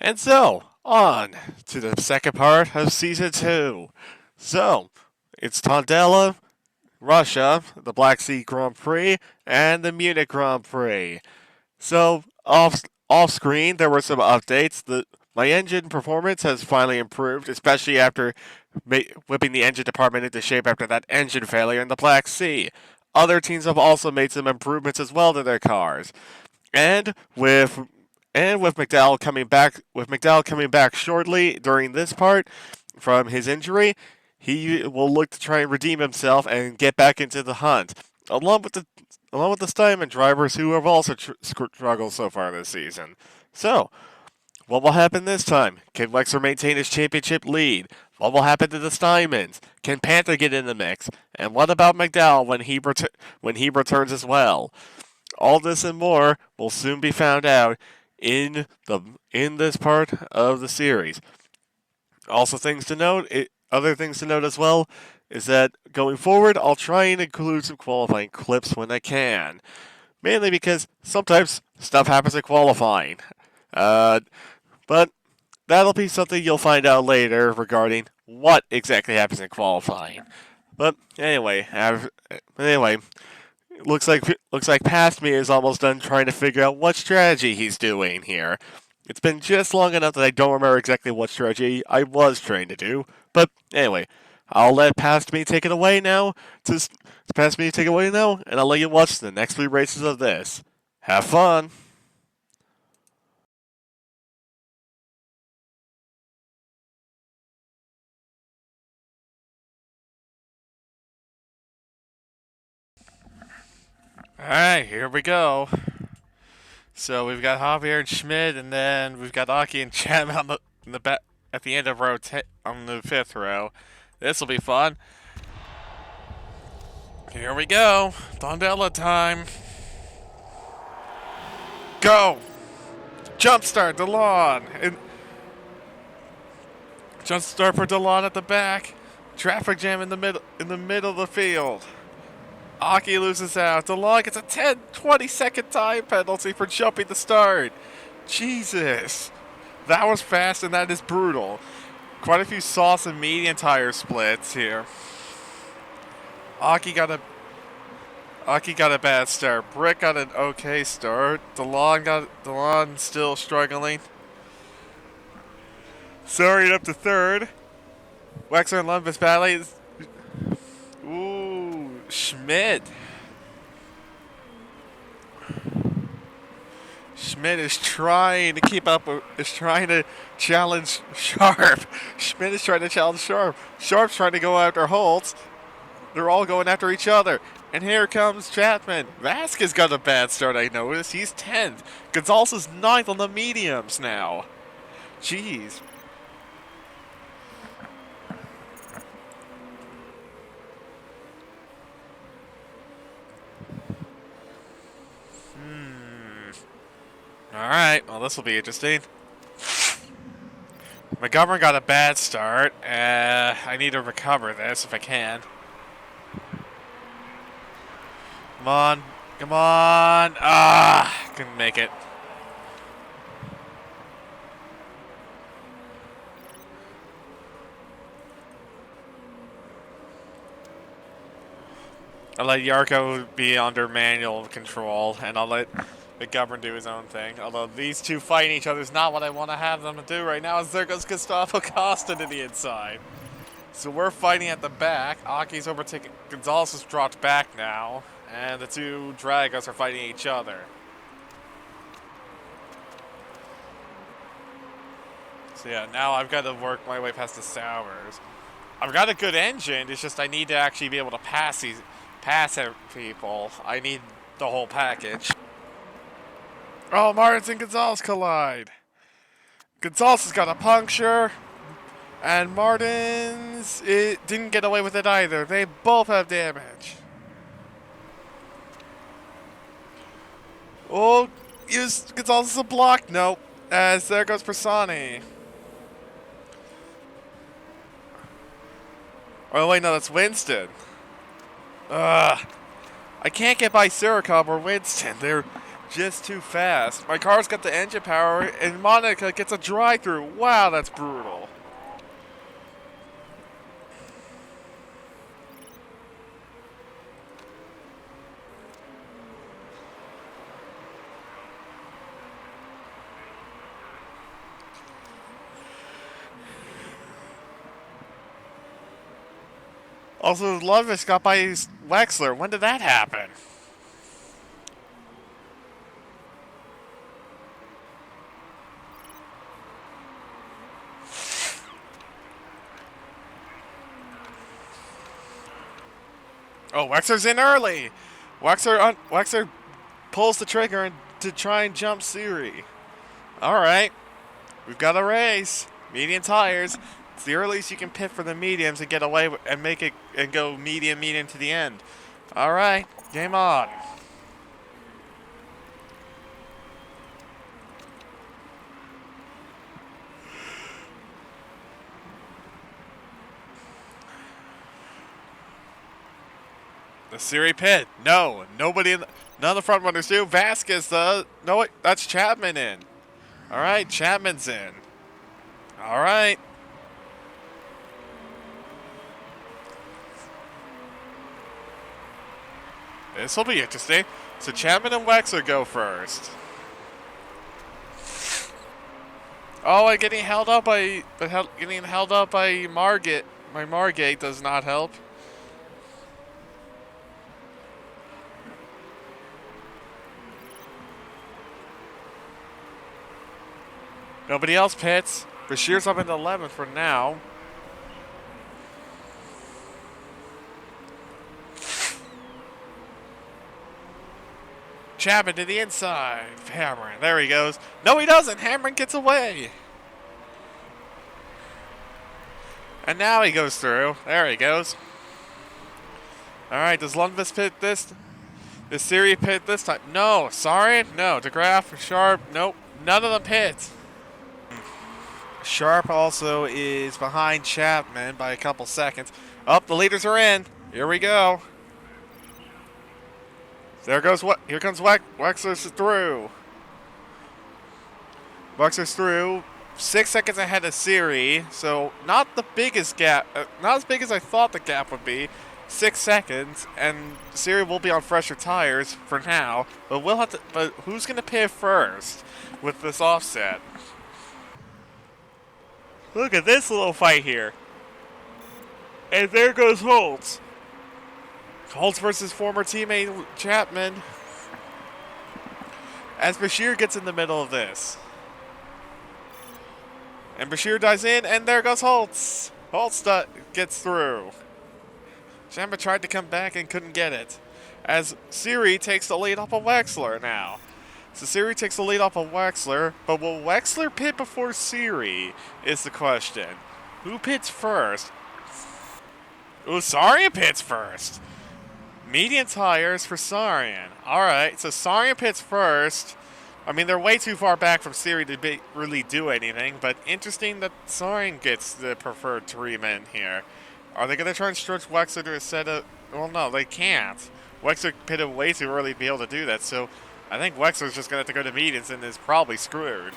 And so, on to the second part of Season 2. So, it's Tondela, Russia, the Black Sea Grand Prix, and the Munich Grand Prix. So, off screen, there were some updates. My engine performance has finally improved, especially after whipping the engine department into shape after that engine failure in the Black Sea. Other teams have also made some improvements as well to their cars. And with McDowell coming back shortly during this part from his injury, he will look to try and redeem himself and get back into the hunt, along with the Steinman drivers who have also struggled so far this season. So, what will happen this time? Can Wexler maintain his championship lead? What will happen to the Steinmans? Can Panther get in the mix? And what about McDowell when he returns as well? All this and more will soon be found out in this part of the series. Also, other things to note as well is that going forward, I'll try and include some qualifying clips when I can. Mainly because sometimes stuff happens in qualifying. But that'll be something you'll find out later regarding what exactly happens in qualifying. But anyway, looks like Past Me is almost done trying to figure out what strategy he's doing here. It's been just long enough that I don't remember exactly what strategy I was trying to do. But anyway, I'll let Past Me take it away now. Past Me take it away now, and I'll let you watch the next 3 races of this. Have fun! Alright, here we go. So we've got Javier and Schmidt, and then we've got Aki and Chapman in the back at the end of on the 5th row. This will be fun. Here we go. Dondella time. Go! Jumpstart DeLon! Jumpstart for DeLon at the back. Traffic jam in the middle of the field. Aki loses out. DeLon gets a 10-20 second time penalty for jumping the start. Jesus. That was fast and that is brutal. Quite a few soft and medium tire splits here. Aki got a bad start. Brick got an okay start. DeLon still struggling. Sorry, up to 3rd. Wexler and Lumbus battling. Ooh, Schmidt. Schmidt is trying to keep up, is trying to challenge Sharp. Schmidt is trying to challenge Sharp. Sharp's trying to go after Holtz. They're all going after each other. And here comes Chapman. Vasquez got a bad start, I noticed. He's 10th. Gonzalez is 9th on the mediums now. Jeez. Alright, well, this will be interesting. McGovern got a bad start. I need to recover this if I can. Come on. Come on. Couldn't make it. I'll let Yarko be under manual control, and I'll let McGovern do his own thing. Although these two fighting each other is not what I want to have them do right now, as there goes Gustavo Costa to the inside. So we're fighting at the back. Aki's overtaken. Gonzalez has dropped back now. And the two Dragos are fighting each other. So yeah, now I've got to work my way past the Sours. I've got a good engine, it's just I need to actually be able to pass people. I need the whole package. Oh, Martins and Gonzalez collide. Gonzalez has got a puncture. And Martins didn't get away with it either. They both have damage. Oh, Gonzalez as a block. Nope. As there goes Persani. Oh, wait, no, that's Winston. I can't get by Sirikov or Winston. They're just too fast. My car's got the engine power, and Monica gets a drive-through. Wow, that's brutal. Also, Lovis got by Wexler. When did that happen? Oh, Wexler's in early. Wexler pulls the trigger to try and jump Siri. All right, we've got a race. Medium tires. It's the earliest you can pit for the mediums and get away and make it and go medium to the end. All right, game on. The Siri pit. No, nobody. None of the front runners do. Vasquez does. No, wait, that's Chapman in. All right, Chapman's in. All right. This will be interesting. So Chapman and Wexler go first. Oh, and getting held up by Margate. My Margate does not help. Nobody else pits. Bashir's up in the 11th for now. Chapman to the inside. Hammering. There he goes. No, he doesn't. Hammering gets away. And now he goes through. There he goes. All right, does Lundqvist pit this? Does Siri pit this time? No. Sorry? No. DeGraff, Sharp, nope. None of them pit. Sharp also is behind Chapman by a couple seconds. Oh, the leaders are in. Here we go. There goes what? Here comes Wexler's through. Wexler's through. 6 seconds ahead of Siri, so not the biggest gap. Not as big as I thought the gap would be. 6 seconds, and Siri will be on fresher tires for now. But we'll have to. But who's gonna pit first with this offset? Look at this little fight here. And there goes Holtz. Holtz versus former teammate Chapman. As Bashir gets in the middle of this. And Bashir dives in, and there goes Holtz. Holtz gets through. Chapman tried to come back and couldn't get it. As Siri takes the lead off of Wexler now. So Siri takes the lead off of Wexler, but will Wexler pit before Siri is the question. Who pits first? Ooh, Sarian pits first. Medium tires for Sarian. Alright, so Sarian pits first. I mean, they're way too far back from Siri to really do anything, but interesting that Sarian gets the preferred treatment here. Are they going to try and stretch Wexler to a set of... Well, no, they can't. Wexler pitted way too early to be able to do that, so I think Wexler's just going to have to go to mediums and is probably screwed.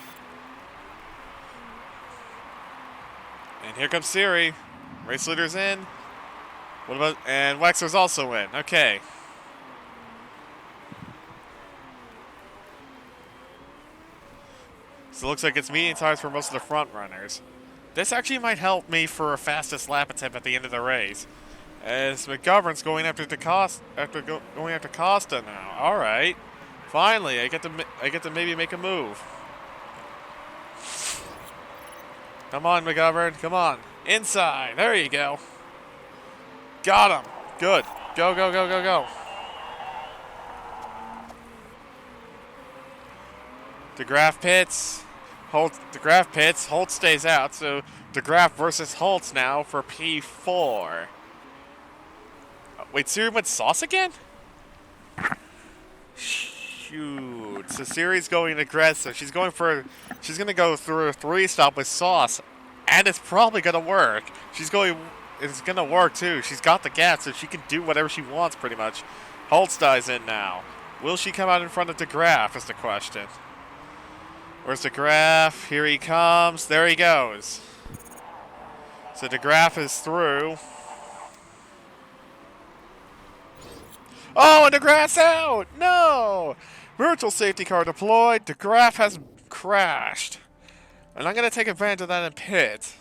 And here comes Siri. Race leader's in. What about... And Wexler's also in. Okay. So it looks like it's medium tires for most of the front runners. This actually might help me for a fastest lap attempt at the end of the race. As McGovern's going after going after Costa now. All right. Finally, I get to maybe make a move. Come on, McGovern. Come on. Inside. There you go. Got him. Good. Go, go, go, go, go. DeGraff pits. DeGraff pits. Holtz stays out. So DeGraff versus Holtz now for P4. Wait, Siri went sauce again? Shoot. So Siri's going aggressive. She's going to go through a 3-stop with sauce. And it's probably going to work. It's going to work too. She's got the gas, so she can do whatever she wants pretty much. Holtz dies in now. Will she come out in front of DeGraff is the question. Where's DeGraff? Here he comes. There he goes. So DeGraff is through. Oh, and DeGraff's out! No! Virtual safety car deployed. DeGraff has crashed. And I'm going to take advantage of that in pit.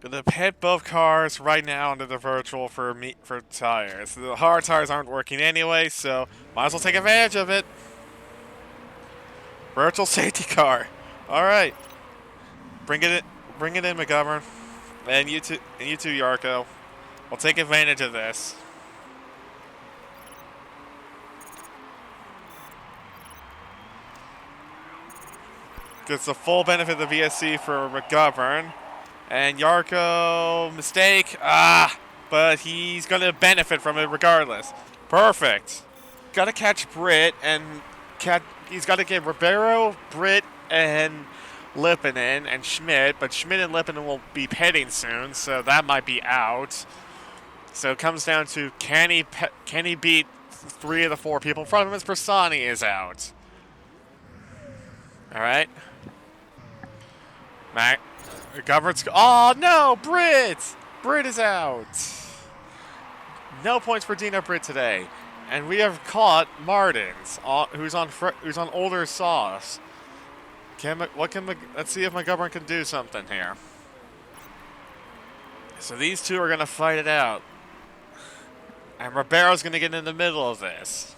Gonna pit both cars right now into the virtual for tires. The hard tires aren't working anyway, so might as well take advantage of it. Virtual safety car. All right, bring it in, McGovern, and you too, Yarko. We'll take advantage of this. Gets the full benefit of the VSC for McGovern. And Yarko, mistake. But he's going to benefit from it regardless. Perfect. Got to catch Britt, and he's got to get Ribeiro, Britt, and Lippinen, and Schmidt. But Schmidt and Lippinen will be pitting soon, so that might be out. So it comes down to can he beat 3 of the 4 people in front of him as Persani is out. All right. McGovern's. Oh no, Britt! Britt is out. No points for Dina Britt today, and we have caught Martins, who's on older sauce. Let's see if McGovern can do something here. So these two are gonna fight it out, and Ribeiro's gonna get in the middle of this.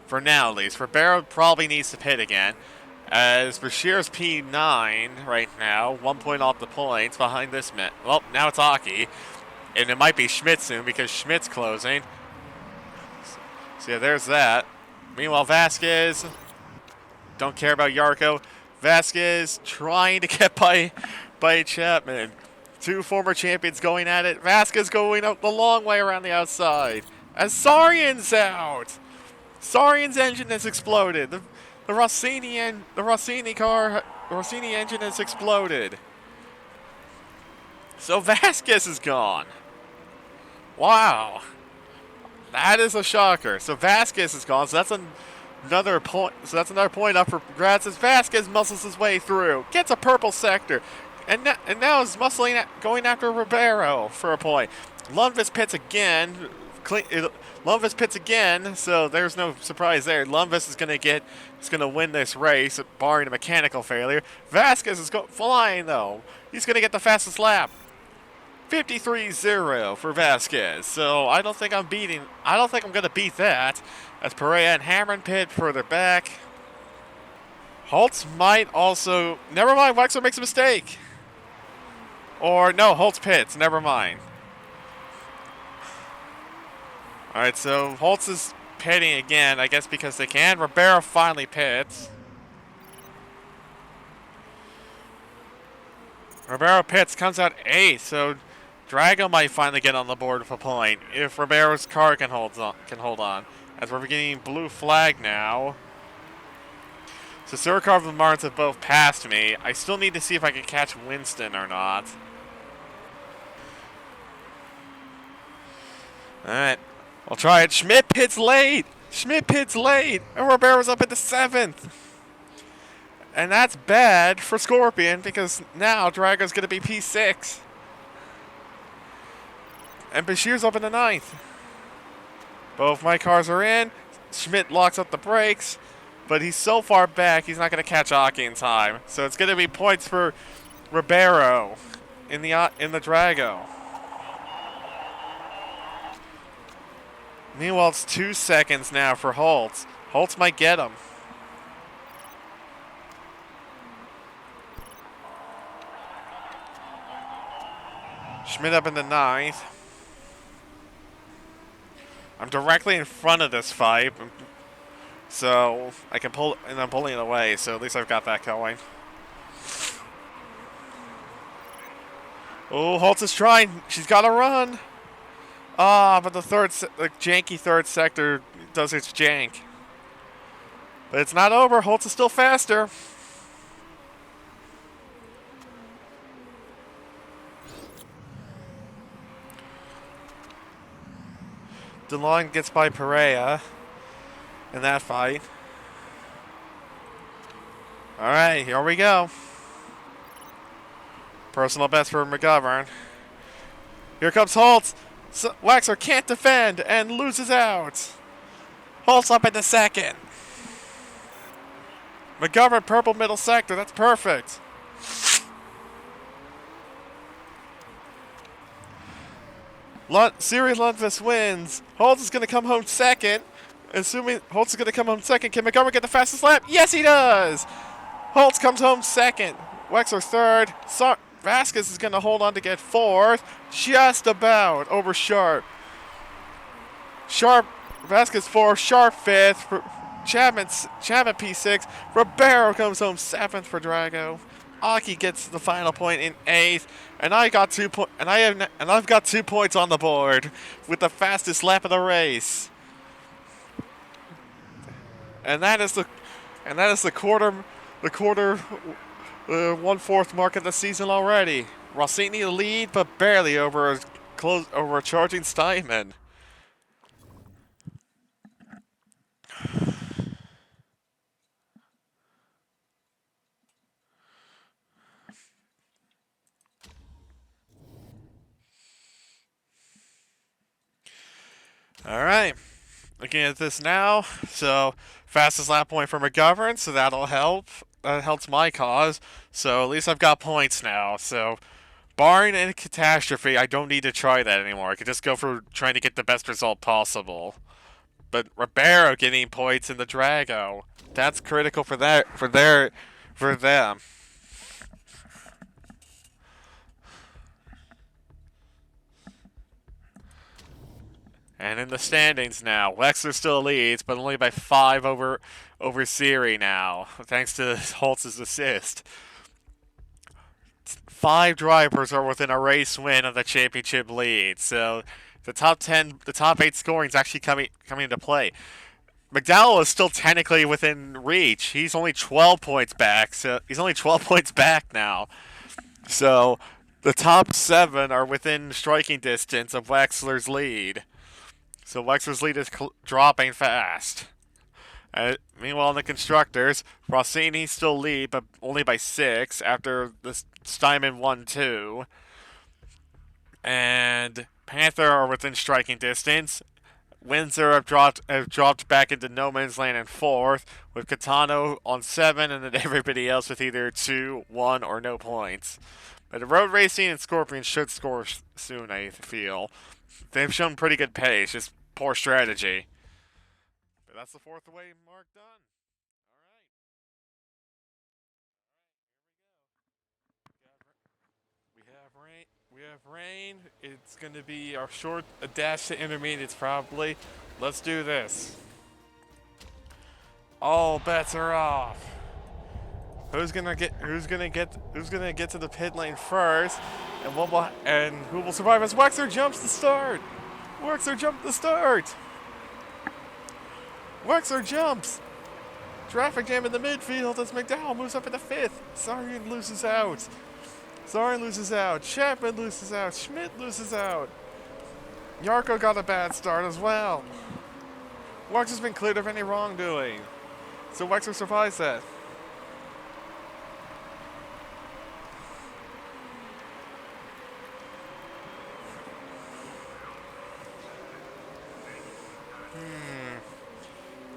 For now, at least. Ribeiro probably needs to pit again. As Bashir's P9 right now, 1 point off the points behind this man. Well, now it's Aki. And it might be Schmidt soon because Schmidt's closing. So yeah, there's that. Meanwhile, Vasquez, don't care about Yarko. Vasquez trying to get by Chapman. 2 former champions going at it. Vasquez going out the long way around the outside. As Sarian's out. Sarian's engine has exploded. The Rossini engine has exploded. So Vasquez is gone. Wow. That is a shocker. So Vasquez is gone. So that's another point. So that's another point up for grabs as Vasquez muscles his way through. Gets a purple sector. And now is going after Ribeiro for a point. Lundqvist pits again. Lundqvist pits again, so there's no surprise there. Lundqvist is going to win this race, barring a mechanical failure. Vasquez is flying, though. He's going to get the fastest lap. 53-0 for Vasquez. So I don't think I'm going to beat that. As Perea and Hamron pit further back. Holtz might also... Never mind, Wexler makes a mistake. Or, no, Holtz pits. Never mind. Alright, so Holtz is pitting again, I guess because they can. Ribeiro finally pits. Ribeiro pits, comes out 8th, so Drago might finally get on the board with a point if Ribeiro's car can hold on. As we're getting blue flag now. So Surikov and Martins have both passed me. I still need to see if I can catch Winston or not. Alright. I'll try it. Schmidt pits late. And Ribeiro's up at the 7th. And that's bad for Scorpion because now Drago's going to be P6. And Bashir's up in the 9th. Both my cars are in. Schmidt locks up the brakes. But he's so far back, he's not going to catch Aki in time. So it's going to be points for Ribeiro in the Drago. Meanwhile, it's 2 seconds now for Holtz. Holtz might get him. Schmidt up in the 9th. I'm directly in front of this fight, so I can pull, and I'm pulling it away, so at least I've got that going. Oh, Holtz is trying. She's got to run. Ah, but the janky third sector does its jank. But it's not over. Holtz is still faster. DeLong gets by Perea in that fight. All right, here we go. Personal best for McGovern. Here comes Holtz. Wexler can't defend and loses out. Holtz up in the second. McGovern purple middle sector. That's perfect. Siri Lundqvist wins. Holtz is going to come home second. Assuming Holtz is going to come home second, can McGovern get the fastest lap? Yes, he does. Holtz comes home second. Wexler third. Vasquez is going to hold on to get fourth. Just about over Sharp. Vasquez fourth. Sharp fifth. Chapman P6. Ribeiro comes home seventh for Drago. Aki gets the final point in eighth, and I've got 2 points on the board with the fastest lap of the race. And that is the quarter 1/4 mark of the season already. Rossini the lead, but barely over a charging Steinman. All right, looking at this now. So fastest lap point for McGovern, so that'll help. That helps my cause. So at least I've got points now. So barring any catastrophe, I don't need to try that anymore. I could just go for trying to get the best result possible. But Ribeiro getting points in the Drago, that's critical for them. And in the standings now, Wexler still leads, but only by 5 over Siri now, thanks to Holtz's assist. 5 drivers are within a race win of the championship lead, so the top 8 scoring is actually coming into play. McDowell is still technically within reach. He's only 12 points back, so he's only 12 points back now. So the top 7 are within striking distance of Wexler's lead. So Wexler's lead is dropping fast. Meanwhile, in the constructors, Rossini still lead, but only by 6 after the Steinman 1-2. And Panther are within striking distance. Windsor have dropped back into no man's land in 4th, with Catano on 7, and then everybody else with either 2, 1, or no points. But the road racing and Scorpions should score soon, I feel. They've shown pretty good pace, just poor strategy. But that's the 4th away mark done. All right. We have rain. It's going to be a dash to intermediates probably. Let's do this. All bets are off. Who's gonna get to the pit lane first, and who will survive as Wexler jumps the start? Wexler jumped the start. Wexler jumps. Traffic jam in the midfield as McDowell moves up into 5th. Sarian loses out. Chapman loses out. Schmidt loses out. Yarko got a bad start as well. Wexler's been cleared of any wrongdoing, so Wexler survives that.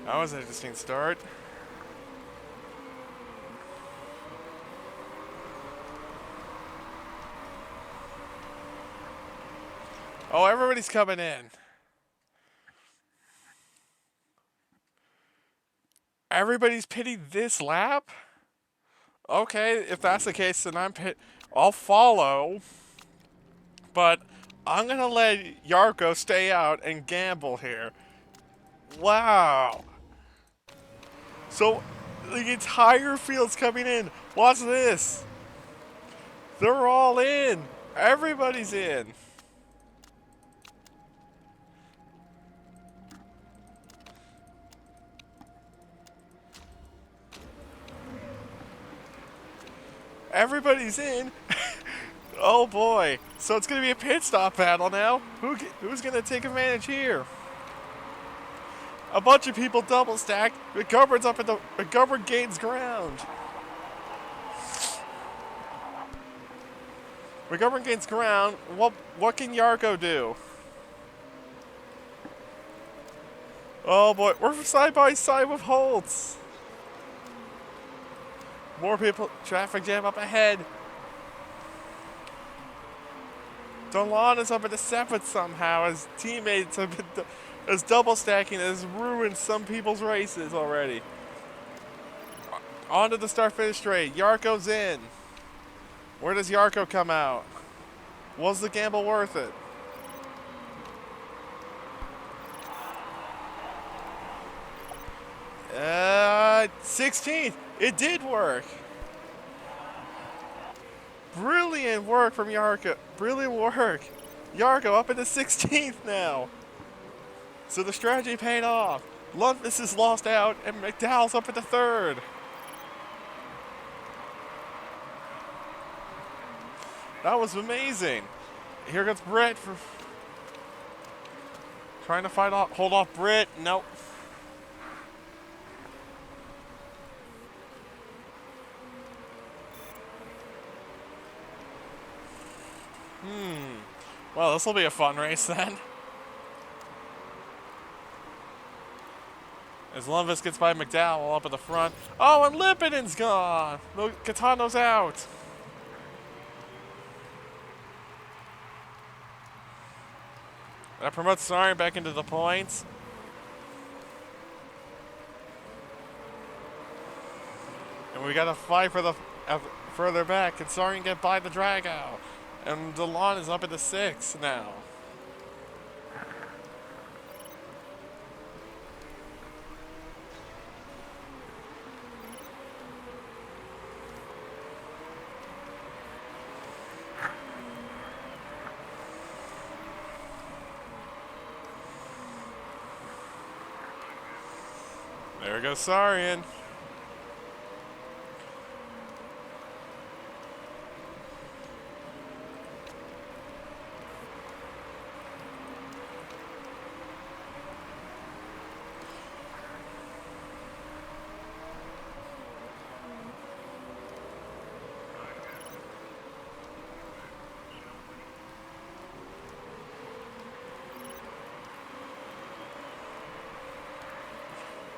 That was an interesting start. Oh, everybody's coming in. Everybody's pitting this lap? Okay, if that's the case, then I'll follow. But I'm gonna let Yarko stay out and gamble here. Wow. So the entire field's coming in. Watch this. They're all in. Everybody's in. Everybody's in. Oh boy. So it's going to be a pit stop battle now. Who's going to take advantage here? A bunch of people double stacked. McGovern's up at the McGovern gains ground. McGovern gains ground. What can Yarko do? Oh boy, we're side by side with Holtz. More people, traffic jam up ahead. Delon is up at the 7th somehow. His teammates have been as double stacking has ruined some people's races already. On to the start finish straight. Yarko's in. Where does Yarko come out? Was the gamble worth it? Uh, 16th. It did work. Brilliant work from Yarko. Brilliant work. Yarko up in the 16th now. So the strategy paid off. Lundqvist is lost out, and McDowell's up at the 3rd. That was amazing. Here comes Britt for trying to hold off Britt. Nope. Well, this will be a fun race then. As Lundqvist gets by McDowell up at the front. Oh, and Lipinen's gone. Catano's out. That promotes Sarin back into the points. And we got to fight for the further back. Can Sarin get by the Drago? And DeLon is up at the 6 now. There goes Sarin.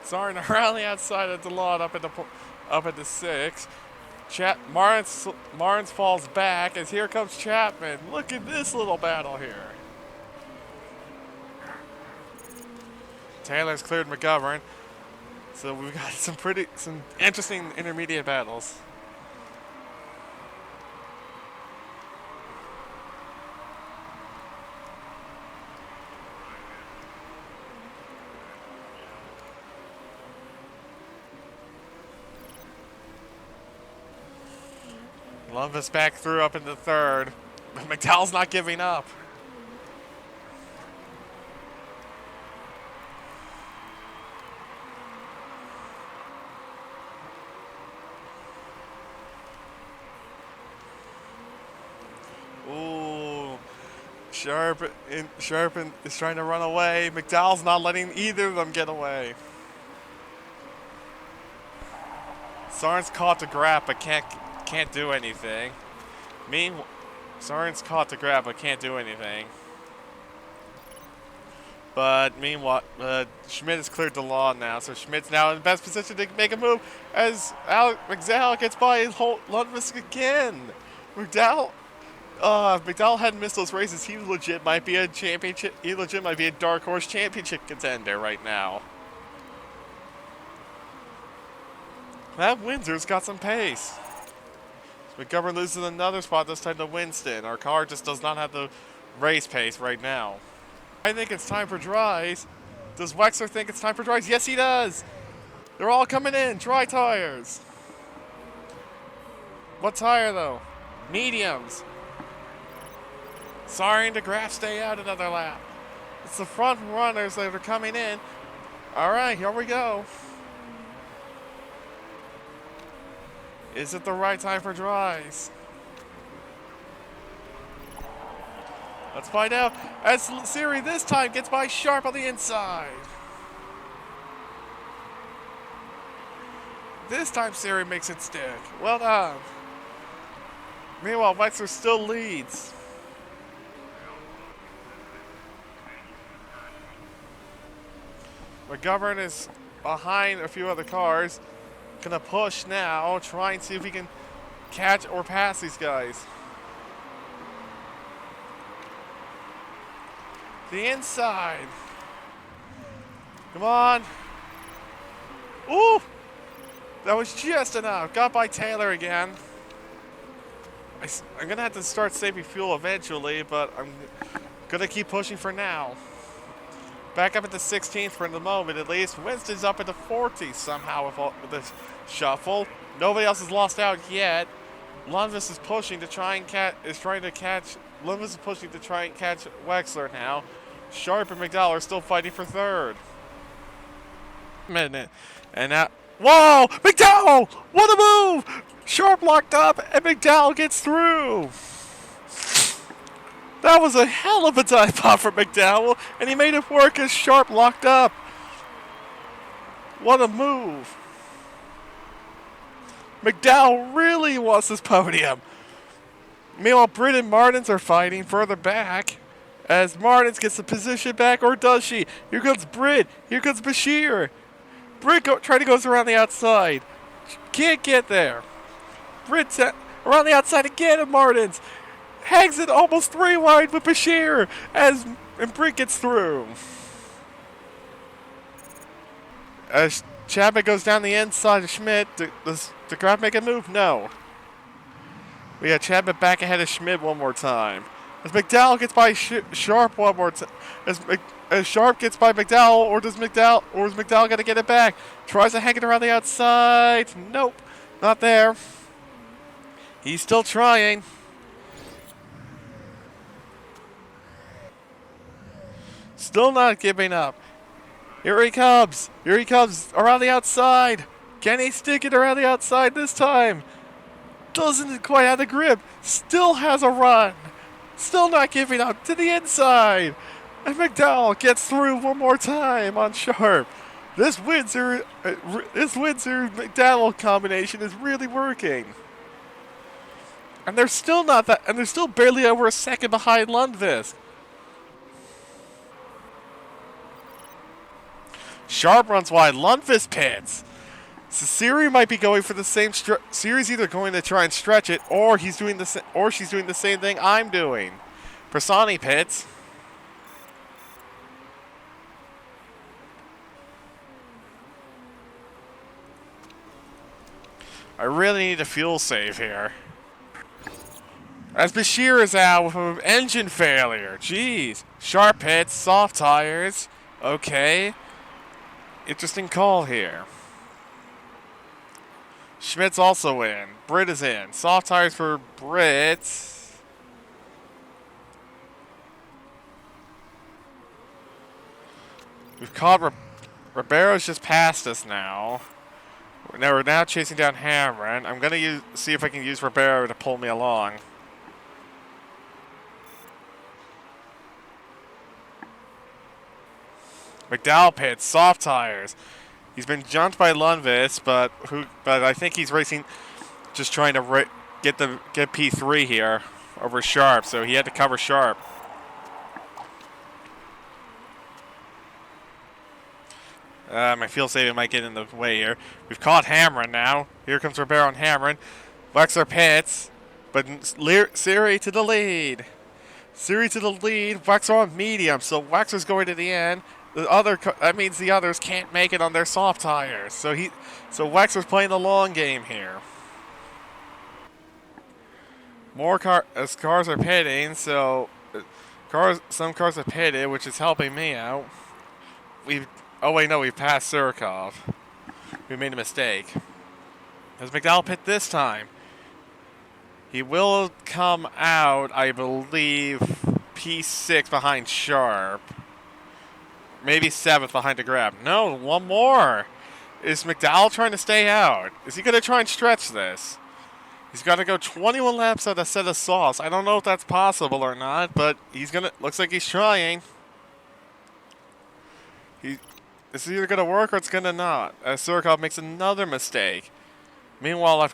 Sarin rally outside of the lot up at the 6. Marnes falls back as here comes Chapman. Look at this little battle here. Taylor's cleared McGovern. So we've got some interesting intermediate battles. Lundqvist back through up in the 3rd. But McDowell's not giving up. Ooh. Sharp is trying to run away. McDowell's not letting either of them get away. Sarin's caught to grab but can't do anything. Sarin's caught to grab but can't do anything. But meanwhile, Schmidt has cleared the lawn now, so Schmidt's now in the best position to make a move as McDowell gets by Lundqvist again. McDowell if McDowell hadn't missed those races, he legit might be a championship. He legit might be a dark horse championship contender right now. That Windsor's got some pace. McGovern loses another spot this time to Winston. Our car just does not have the race pace right now. I think it's time for dries. Does Wexler think it's time for dries? Yes, he does. They're all coming in. Dry tires. What tire, though? Mediums. Sorry to Graf stay out another lap. It's the front runners that are coming in. All right, here we go. Is it the right time for dries? Let's find out as Siri this time gets by Sharp on the inside. This time Siri makes it stick. Well done. Meanwhile, Wexler still leads. McGovern is behind a few other cars. Gonna push now, try and see if he can catch or pass these guys. The inside. Come on. Ooh! That was just enough. Got by Taylor again. I'm gonna have to start saving fuel eventually, but I'm gonna keep pushing for now. Back up at the 16th for the moment at least. Winston's up at the 40th somehow with this shuffle. Nobody else has lost out yet. Lundqvist is pushing to try and catch. Lundqvist is pushing to try and catch Wexler now. Sharp and McDowell are still fighting for third. Minute, and now. Whoa! McDowell! What a move! Sharp locked up, and McDowell gets through. That was a hell of a dive bomb for McDowell, and he made it work as Sharp locked up. What a move. McDowell really wants this podium. Meanwhile, Britt and Martins are fighting further back as Martins gets the position back, or does she? Here comes Britt. Here comes Bashir. Britt trying to go around the outside. Can't get there. Britt's around the outside again of Martins. Hangs it almost 3 wide with Bashir and Britt gets through. As Chapman goes down the inside of Schmidt, does Graf make a move? No. We got Chapman back ahead of Schmidt one more time. As McDowell gets by Sharp one more time. As Sharp gets by McDowell, or is McDowell gonna get it back? Tries to hang it around the outside. Nope, not there. He's still trying. Still not giving up. Here he comes. Here he comes around the outside. Can he stick it around the outside this time? Doesn't quite have the grip. Still has a run. Still not giving up to the inside. And McDowell gets through one more time on Sharp. This Windsor McDowell combination is really working. And they're still barely over a second behind Lundqvist. Sharp runs wide. Lundqvist pits. So Siri might be going for the same. Siri's either going to try and stretch it, or she's doing the same thing I'm doing. Persani pits. I really need a fuel save here. As Bashir is out with an engine failure. Jeez. Sharp hits, soft tires. Okay. Interesting call here. Schmidt's also in. Britt is in. Soft tires for Britt. We've caught Ribeiro's just past us now. We're now chasing down Hamron. I'm gonna see if I can use Ribeiro to pull me along. McDowell pits, soft tires. He's been jumped by Lundqvist, but I think he's racing, just trying to get P3 here over Sharp. So he had to cover Sharp. My fuel saving might get in the way here. We've caught Hamron now. Here comes Ribeiro and Hamron. Wexler pits, but Siri to the lead. Siri to the lead. Wexler on medium, so Wexler's going to the end. That means the others can't make it on their soft tires. So Wexler's playing the long game here. As cars are pitting, so some cars are pitted, which is helping me out. We've passed Surikov. We made a mistake. Does McDowell pit this time? He will come out, I believe, P6 behind Sharp. Maybe 7th behind DeGraff. No, one more. Is McDowell trying to stay out? Is he going to try and stretch this? He's got to go 21 laps at a set of sauce. I don't know if that's possible or not, but he's gonna. Looks like he's trying. It's either gonna work or it's gonna not. As Surkov makes another mistake. Meanwhile,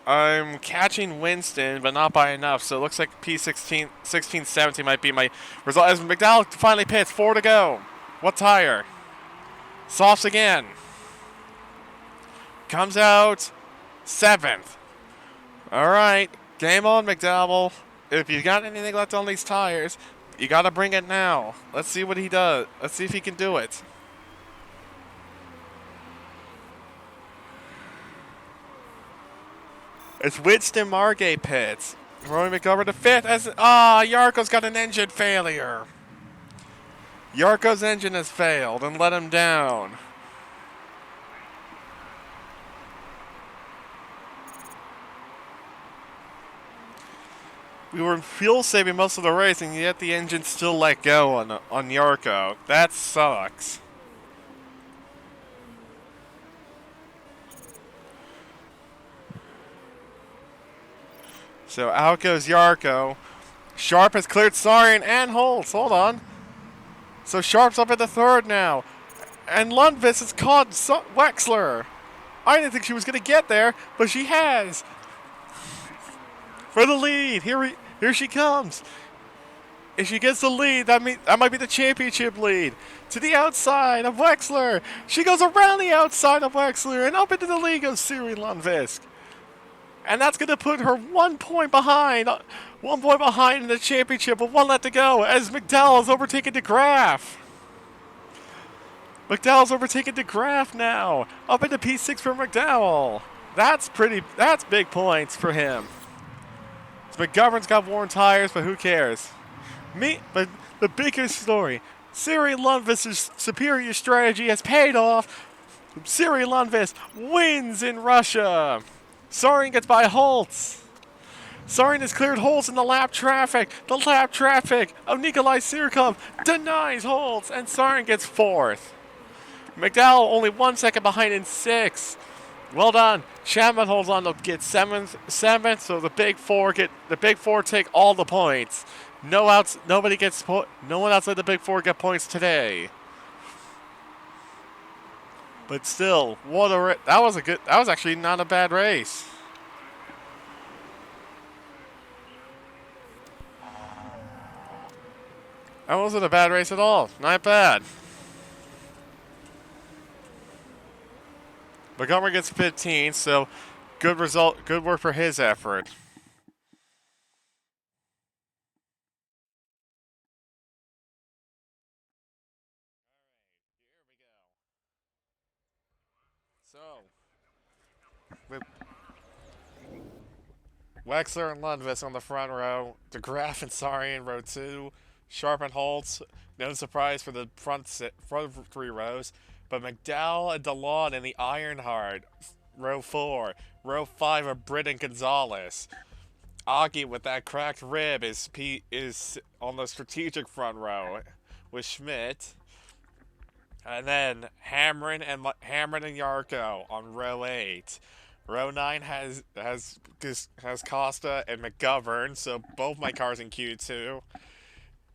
I'm catching Winston, but not by enough. So it looks like P16, 16, 17 might be my result. As McDowell finally pits, 4 to go. What tire? Softs again. Comes out 7th. All right, game on, McDowell. If you got anything left on these tires, you got to bring it now. Let's see what he does. Let's see if he can do it. It's Winston Margay pits. Roy McGovern to 5th. Yarko's got an engine failure. Yarko's engine has failed and let him down. We were fuel saving most of the race, and yet the engine still let go on Yarko. That sucks. So out goes Yarko. Sharp has cleared Sarian and Holtz. Hold on. So Sharp's up at the 3rd now. And Lundqvist has caught Wexler. I didn't think she was going to get there, but she has. For the lead. Here she comes. If she gets the lead, that might be the championship lead. To the outside of Wexler. She goes around the outside of Wexler, and up into the lead goes Siri Lundqvist. And that's going to put her 1 point behind. 1 point behind in the championship with 1 lap to go as McDowell has overtaken DeGraff. McDowell's overtaken DeGraff now. Up into P6 for McDowell. That's big points for him. McGovern's got worn tires, but who cares? But the biggest story, Siri Lundqvist's superior strategy has paid off. Siri Lundqvist wins in Russia. Sarian gets by Holtz. Sarian has cleared Holtz in the lap traffic. The lap traffic of Nikolai Sirkov denies Holtz, and Sarian gets 4th. McDowell only 1 second behind in 6th. Well done. Chapman holds on to get 7th, so the big four take all the points. No one outside the big four get points today. But still, that was actually not a bad race. That wasn't a bad race at all. Not bad. Montgomery gets 15, so good result, good work for his effort. So, with Wexler and Lundqvist on the front row, DeGraff and Sarian in row 2, Sharp and Holtz, no surprise for the front 3 rows, but McDowell and DeLon in the Ironheart, row 4, row 5 are Britt and Gonzalez. Augie with that cracked rib is on the strategic front row with Schmidt. And then Hamrin and Yarko on row 8. Row 9 has Costa and McGovern, so both my cars in Q2.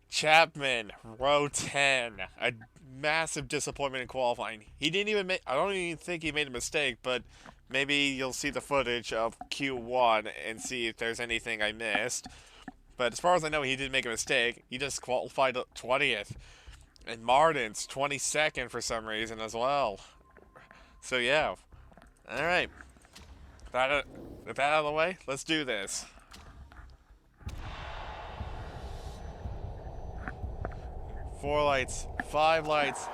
Chapman, row 10. A massive disappointment in qualifying. He didn't even I don't even think he made a mistake, but maybe you'll see the footage of Q1 and see if there's anything I missed. But as far as I know, he didn't make a mistake. He just qualified 20th. And Martin's 22nd for some reason as well. So yeah. Alright. With that out of the way, let's do this. Four lights, 5 lights.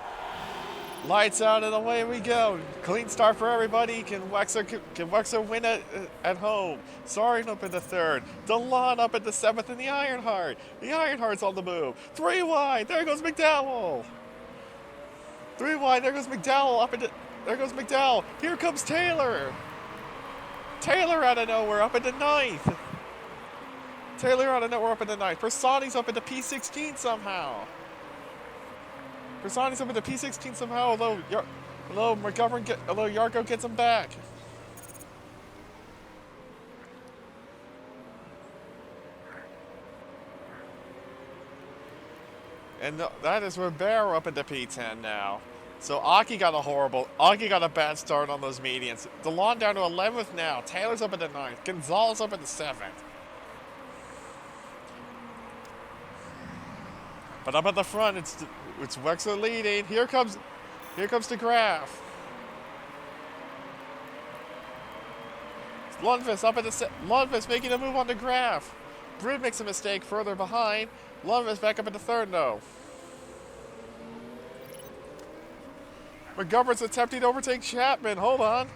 Lights out and away we go. Clean start for everybody. Can Wexler win at home? Sarian up in the 3rd. DeLon up in the 7th in the Ironheart. The Ironheart's on the move. 3 wide. There goes McDowell. 3 wide. There goes McDowell. There goes McDowell. Here comes Taylor. Taylor out of nowhere up into 9th. Taylor out of nowhere up into 9th. Persani's up into P16 somehow. Persani's up into P16 somehow, although Yarko gets him back. And that is Ribeiro up into P10 now. So Aki got a bad start on those medians. DeLon down to 11th now. Taylor's up into 9th. Gonzalez up into 7th. But up at the front, it's Wexler leading. Here comes DeGraff. Lundqvist making a move on DeGraff. Brid makes a mistake further behind. Lundqvist back up into 3rd though. McGovern's attempting to overtake Chapman. Hold on.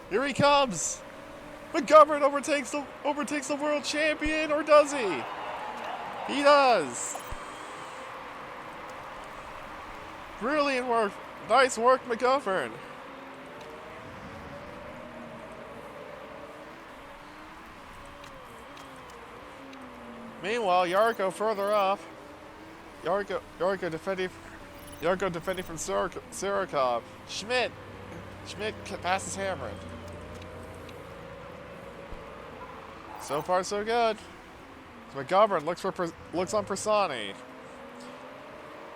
Here he comes. McGovern overtakes the world champion, or does he? He does. Brilliant work. Nice work, McGovern. Meanwhile, Yarko further up. Yarko defending from Sirikov. Schmidt passes Hammerin. So far, so good. McGovern looks on Persani.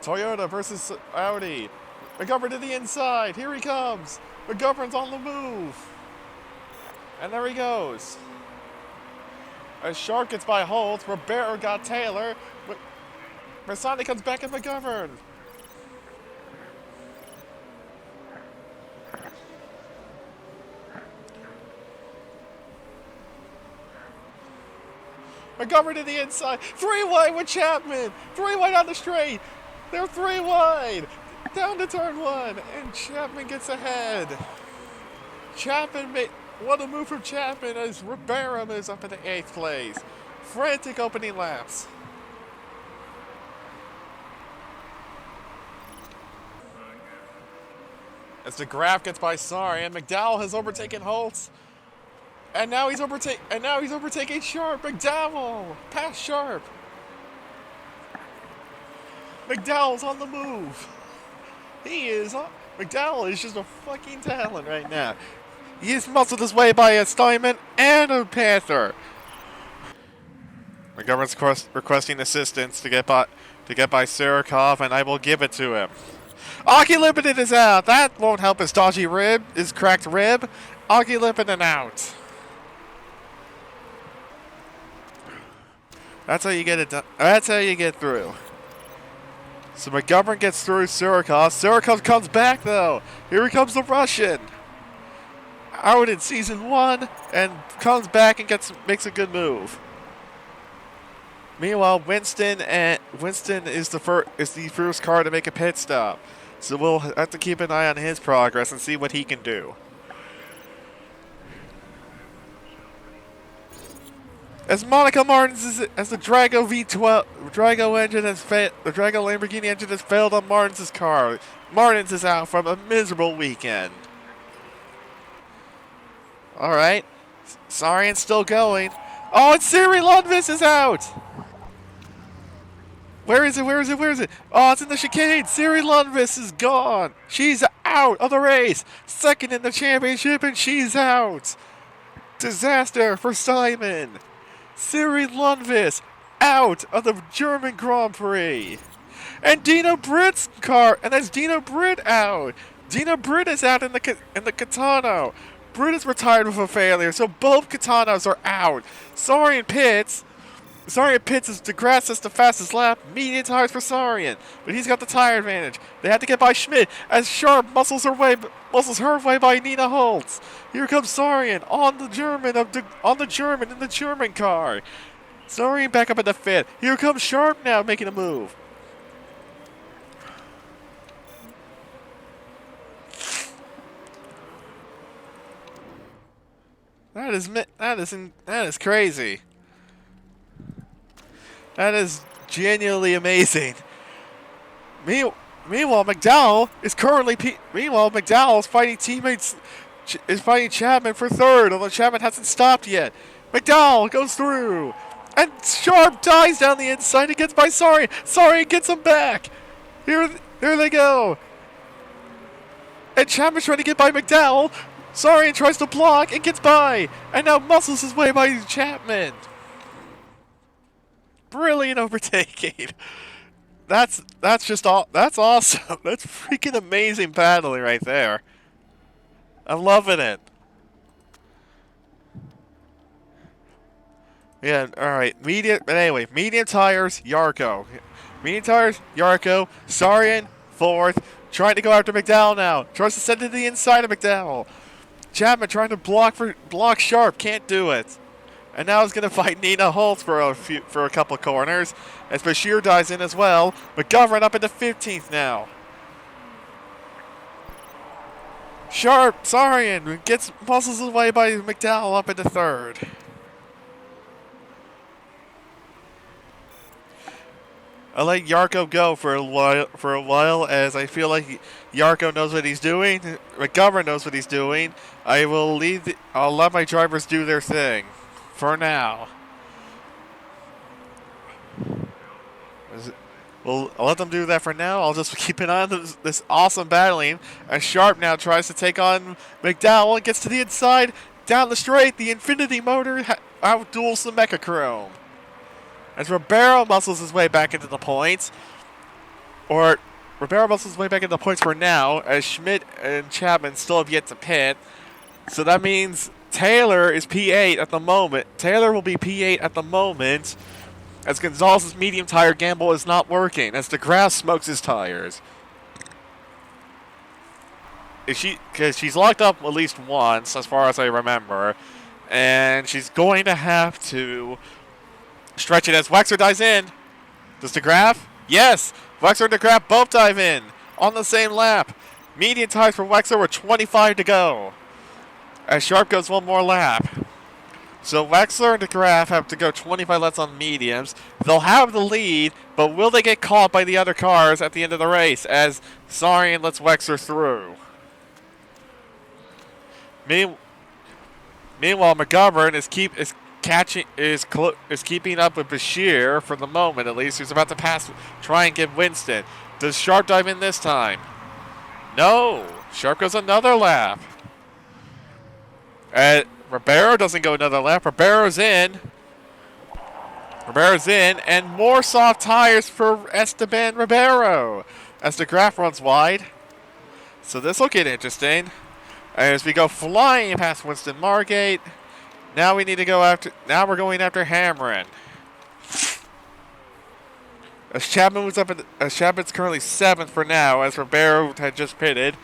Toyota versus Audi. McGovern to the inside. Here he comes. McGovern's on the move. And there he goes. As Sharp gets by Holtz, Ribeiro got Taylor. Persani comes back at McGovern. McGovern to the inside. 3 wide with Chapman. 3 wide on the straight. They're 3 wide. Down to turn 1. And Chapman gets ahead. What a move from Chapman as Ribeiro moves up into 8th place. Frantic opening laps. As DeGraff gets by Sari, and McDowell has overtaken Holtz. And now he's overtaking Sharp. McDowell past Sharp. McDowell's on the move. McDowell is just a fucking talent right now. He's muscled his way by a Steinman and a Panther. McGovern's requesting assistance to get by Sirikov, and I will give it to him. Aki Lipinen is out. That won't help his cracked rib. Aki Lipinen out. That's how you get it done. That's how you get through. So McGovern gets through Sirikov. Sirikov comes back though. Here comes the Russian. Out in season 1 and comes back and makes a good move. Meanwhile, Winston is the first car to make a pit stop. So we'll have to keep an eye on his progress and see what he can do. As Monica Martins as the Drago Lamborghini engine has failed on Martins' car. Martins is out from a miserable weekend. Alright. Sarian's still going. Oh, and Siri Lundqvist is out! Where is it? Oh, it's in the chicane. Siri Lundqvist is gone. She's out of the race. 2nd in the championship, and she's out. Disaster for Simon. Siri Lundqvist out of the German Grand Prix. And Dino Britt's car, and that's Dino Britt out. Dino Britt is out in the Catano. Britt is retired with a failure, so both Katanos are out. Sarian pits as DeGrasse has the fastest lap. Median tires for Sarian, but he's got the tire advantage. They had to get by Schmidt as Sharp muscles her way by Nina Holtz. Here comes Sarian on the German in the German car. Sarian back up in the 5th. Here comes Sharp now making a move. That is crazy. That is genuinely amazing. Meanwhile, McDowell is fighting teammates. Is fighting Chapman for 3rd, although Chapman hasn't stopped yet. McDowell goes through, and Sharp dies down the inside. He gets by Sarian. Sarian gets him back. Here they go. And Chapman's trying to get by McDowell. Sarian tries to block and gets by, and now muscles his way by Chapman. Brilliant overtaking. that's just all. That's awesome. That's freaking amazing battling right there. I'm loving it. Yeah, alright. But anyway, medium tires, Yarko. Medium tires, Yarko. Sarian, fourth. Trying to go after McDowell now. Tries to send it to the inside of McDowell. Chapman trying to block Sharp. Can't do it. And now he's going to fight Nina Holtz for a couple of corners. As Bashir dies in as well. McGovern up into 15th now. Sharp, Sarian muscles his way by McDowell up into third. I'll let Yarko go for a while, as I feel like Yarko knows what he's doing. McGovern knows what he's doing. I'll let my drivers do their thing for now. I'll let them do that for now. I'll just keep an eye on this awesome battling. As Sharp now tries to take on McDowell and gets to the inside, down the straight. The Infinity motor outduels the Mechachrome. As Ribeiro muscles his way back into the points. Ribeiro muscles his way back into the points for now, as Schmidt and Chapman still have yet to pit. So that means Taylor is P8 at the moment. Taylor will be P8 at the moment, as Gonzalez's medium tire gamble is not working, as DeGrasse smokes his tires. Because she's locked up at least once, as far as I remember, and she's going to have to stretch it as Wexler dives in. Does DeGraff? Yes! Wexler and DeGraff both dive in on the same lap. Median tires for Wexler with 25 to go, as Sharp goes one more lap. So Wexler and DeGraff have to go 25 laps on mediums. They'll have the lead, but will they get caught by the other cars at the end of the race, as Sarian lets Wexler through? Meanwhile, McGovern is keeping up with Bashir for the moment, at least. Who's about to try and get Winston. Does Sharp dive in this time? No. Sharp goes another lap. Ribeiro doesn't go another lap. Ribeiro's in, and more soft tires for Esteban Ribeiro as DeGraff runs wide. So this will get interesting. As we go flying past Winston Margate. Now we need to go after. Now we're going after Hamrin. As Chapman was as Chapman's currently 7th for now, as Ribeiro had just pitted.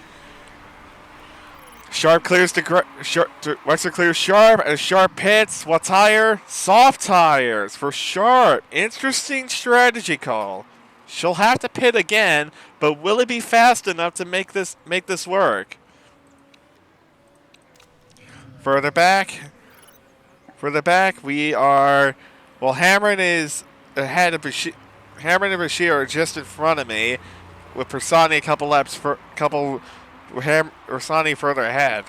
Sharp clears Wexler clears Sharp as Sharp pits. What tire? Soft tires for Sharp. Interesting strategy call. She'll have to pit again, but will it be fast enough to make this work? Further back, we are. Well, Hamrin is ahead of Bashir. Hamrin and Bashir are just in front of me, with Persani a couple laps Persani further ahead.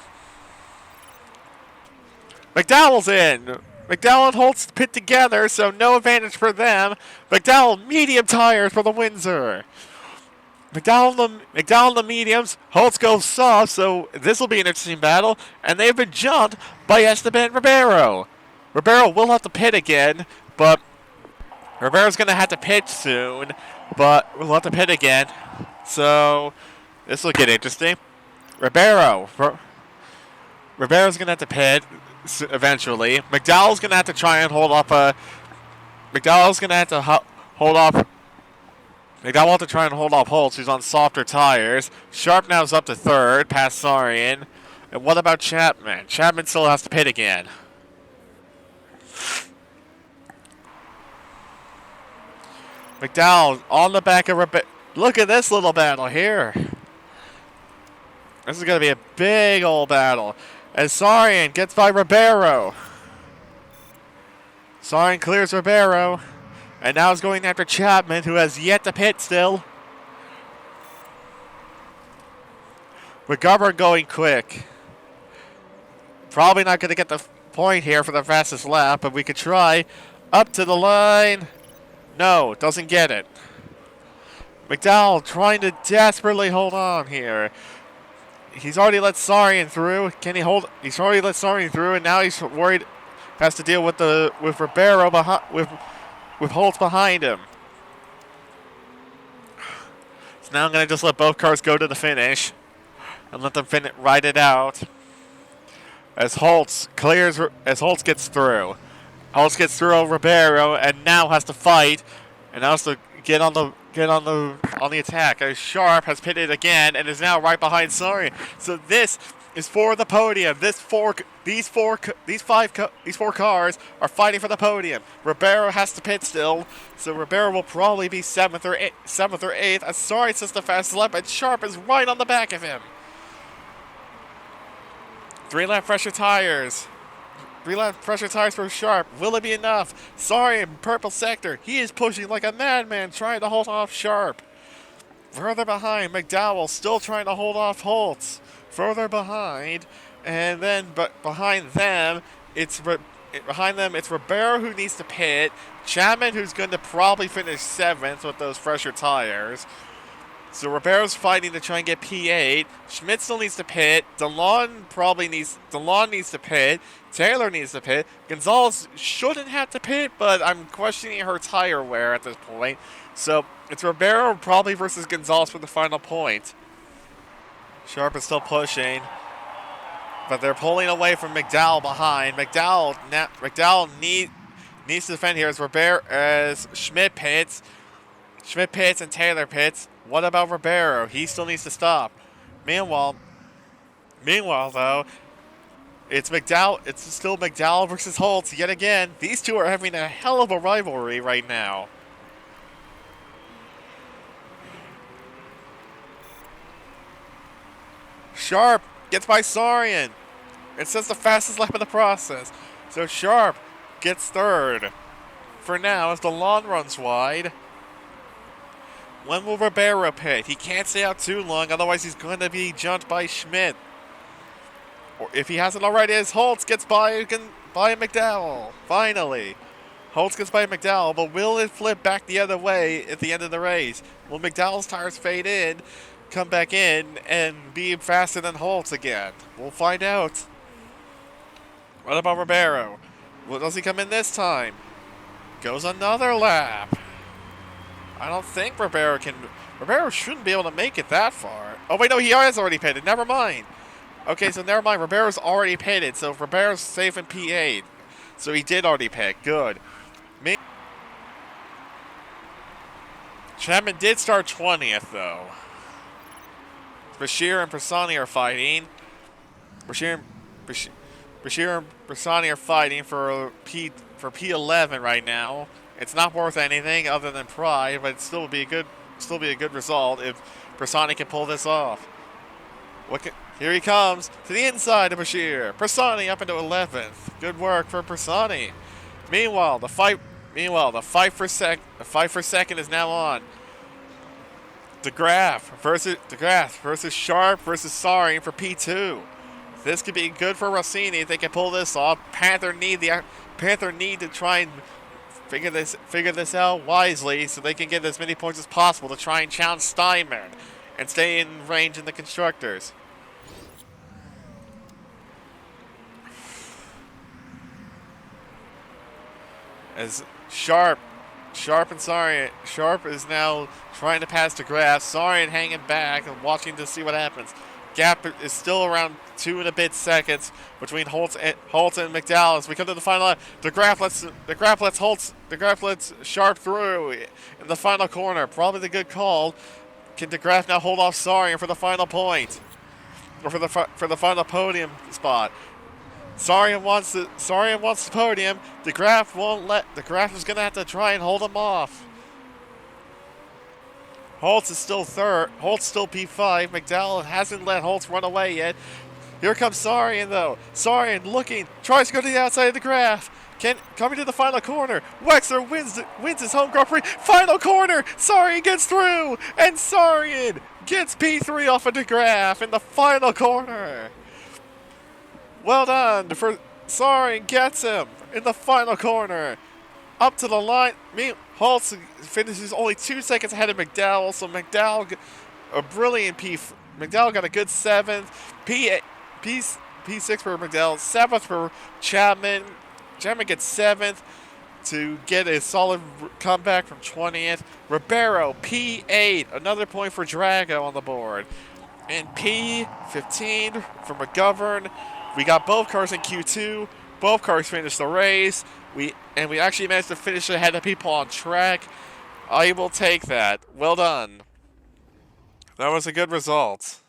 McDowell's in. McDowell and Holtz pit together, so no advantage for them. McDowell medium tires for the Windsor. McDowell the mediums. Holtz goes soft, so this will be an interesting battle. And they've been jumped by Esteban Ribeiro. Ribeiro will have to pit again, but Ribeiro's going to have to pit soon, but we'll have to pit again. So this will get interesting. Ribero's going to have to pit eventually. McDowell's going to have to try and hold off McDowell will have to try and hold off Holtz, who's on softer tires. Sharp now is up to 3rd, past Sarian. And what about Chapman? Chapman still has to pit again. McDowell on the back of Ribeiro. Look at this little battle here. This is going to be a big old battle. As Sarian gets by Ribeiro. Sarian clears Ribeiro. And now is going after Chapman, who has yet to pit still. McGovern going quick. Probably not going to get the point here for the fastest lap, but we could try. Up to the line. No, doesn't get it. McDowell trying to desperately hold on here. He's already let Sarian through. Can he hold? He's already let Sarian through, and now he's worried. Has to deal with Ribeiro behind with Holtz behind him. Now I'm going to just let both cars go to the finish and let them ride it out. As Holtz gets through. Holtz gets through Ribeiro and now has to fight and now has to get on the attack. As Sharp has pitted again and is now right behind Sari. So this is for the podium. These four cars are fighting for the podium. Ribeiro has to pit still, so Ribeiro will probably be seventh or eighth. As Sari sits the fastest lap, and Sharp is right on the back of him. 3-lap pressure tires. 3-lap pressure tires for Sharp. Will it be enough? Sorry, in purple sector. He is pushing like a madman, trying to hold off Sharp. Further behind, McDowell still trying to hold off Holtz. Further behind, and then behind them, it's Ribeiro who needs to pit. Chapman, who's going to probably finish 7th with those pressure tires. So Ribeiro's fighting to try and get P8. Schmidt still needs to pit. DeLon needs to pit. Taylor needs to pit. Gonzalez shouldn't have to pit, but I'm questioning her tire wear at this point. So it's Ribeiro probably versus Gonzalez for the final point. Sharp is still pushing, but they're pulling away from McDowell behind. McDowell needs to defend here as Schmidt pits. Schmidt pits and Taylor pits. What about Ribeiro? He still needs to stop. Meanwhile, though, it's still McDowell versus Holtz yet again. These two are having a hell of a rivalry right now. Sharp gets by Sarian. It says the fastest lap of the process. So Sharp gets third. For now, as DeLon runs wide. When will Ribeiro pit? He can't stay out too long, otherwise he's going to be jumped by Schmidt. Or if he hasn't already, as Holtz gets by McDowell. Finally. Holtz gets by McDowell, but will it flip back the other way at the end of the race? Will McDowell's tires fade in, come back in, and be faster than Holtz again? We'll find out. What about Ribeiro? Well, does he come in this time? Goes another lap. I don't think Ribeiro shouldn't be able to make it that far. Oh, wait, no, he has already pitted. Never mind. Okay, so never mind. Ribeiro's already pitted, so Ribeiro's safe in P8. So he did already pit. Good. Chapman did start 20th, though. Bashir and Prasani are fighting. Bashir and Prasani are fighting for P11 right now. It's not worth anything other than pride, but it still be a good result if Prasani can pull this off. Here he comes to the inside of Bashir. Prasani up into 11th. Good work for Prasani. Meanwhile, the fight for second is now on. DeGraff versus Sharp versus Sari for P2. This could be good for Rossini if they can pull this off. Panther need to try and figure this out wisely so they can get as many points as possible to try and challenge Steinman and stay in range in the constructors. As Sharp is now trying to pass DeGraff. Sarian hanging back and watching to see what happens. Gap is still around 2 and a bit seconds between Holtz and McDowell as we come to the final lap. DeGraff lets Sharp through in the final corner. Probably the good call. Can DeGraff now hold off Sarian for the final point, or for the final podium spot? Sarian wants the podium. DeGraff won't let. DeGraff is going to have to try and hold him off. Holtz is still third. Holtz still P5. McDowell hasn't let Holtz run away yet. Here comes Sarian, though. Sarian looking, tries to go to the outside of DeGraff. Coming to the final corner. Wexler wins his home Grand Prix. Final corner. Sarian gets through. And Sarian gets P3 off of DeGraff in the final corner. Well done. Sarian gets him in the final corner. Up to the line. Holtz finishes only 2 seconds ahead of McDowell. So McDowell got a good 7th. P6 for McDowell. 7th for Chapman. Chapman gets 7th. to get a solid comeback from 20th. Ribeiro, P8, another point for Drago on the board. And P15 for McGovern. We got both cars in Q2. Both cars finished the race. We actually managed to finish ahead of people on track. I will take that. Well done. That was a good result.